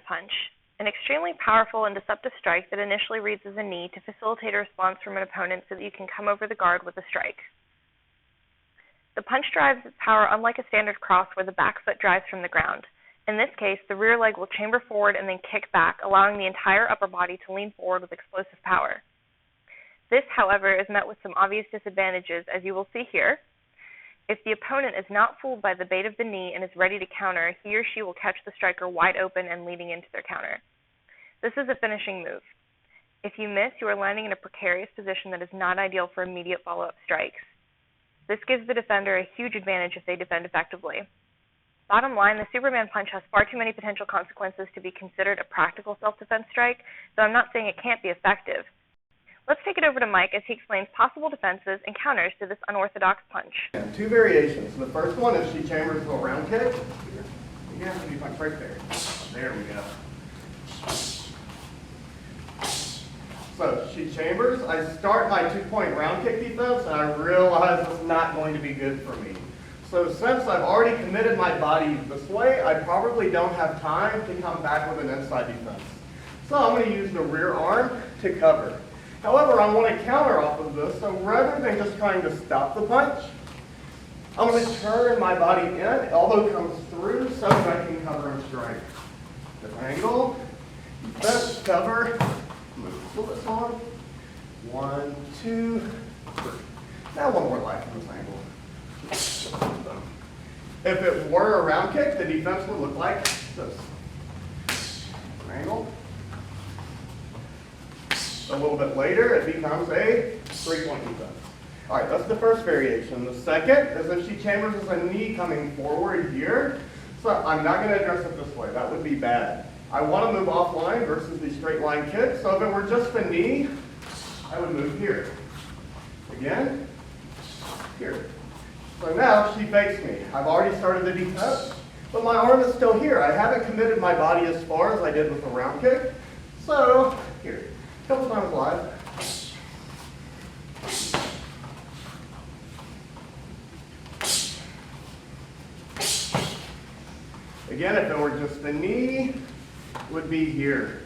Superman punch, an extremely powerful and deceptive strike that initially reads as a knee to facilitate a response from an opponent so that you can come over the guard with a strike. The punch derives its power unlike a standard cross where the back foot drives from the ground. In this case, the rear leg will chamber forward and then kick back, allowing the entire upper body to lean forward with explosive power. This, however, is met with some obvious disadvantages, as you will see here. If the opponent is not fooled by the bait of the knee and is ready to counter, he or she will catch the striker wide open and leading into their counter. This is a finishing move. If you miss, you are landing in a precarious position that is not ideal for immediate follow-up strikes. This gives the defender a huge advantage if they defend effectively. Bottom line, the Superman punch has far too many potential consequences to be considered a practical self-defense strike, though I'm not saying it can't be effective. Let's take it over to Mike as he explains possible defenses and counters to this unorthodox punch. Two variations. The first one is she chambers a round kick. You have to be punch right there. There we go. So she chambers. I start my 2-point round kick defense, and I realize it's not going to be good for me. So since I've already committed my body this way, I probably don't have time to come back with an inside defense. So I'm going to use the rear arm to cover. However, I want to counter off of this, so rather than just trying to stop the punch, I'm going to turn my body in, elbow comes through, so that I can cover and strike. Different angle, defense, cover, move a little bit forward. 1, 2, 3. Now one more life in this angle. If it were a round kick, the defense would look like this. Angle. A little bit later, it becomes a 3-point defense. All right, that's the first variation. The second is if she chambers with a knee coming forward here. So I'm not going to address it this way. That would be bad. I want to move offline versus the straight line kick. So if it were just a knee, I would move here. Again, here. So now she fakes me. I've already started the defense, but my arm is still here. I haven't committed my body as far as I did with the round kick. So here. Couple times live. Again, if it were just the knee, it would be here.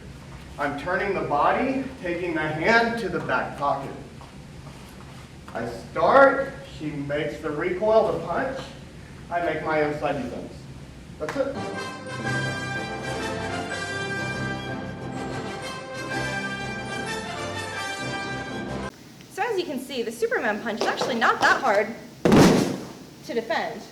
I'm turning the body, taking the hand to the back pocket. I start, she makes the recoil, the punch, I make my inside defense. That's it. So as you can see, the Superman punch is actually not that hard to defend.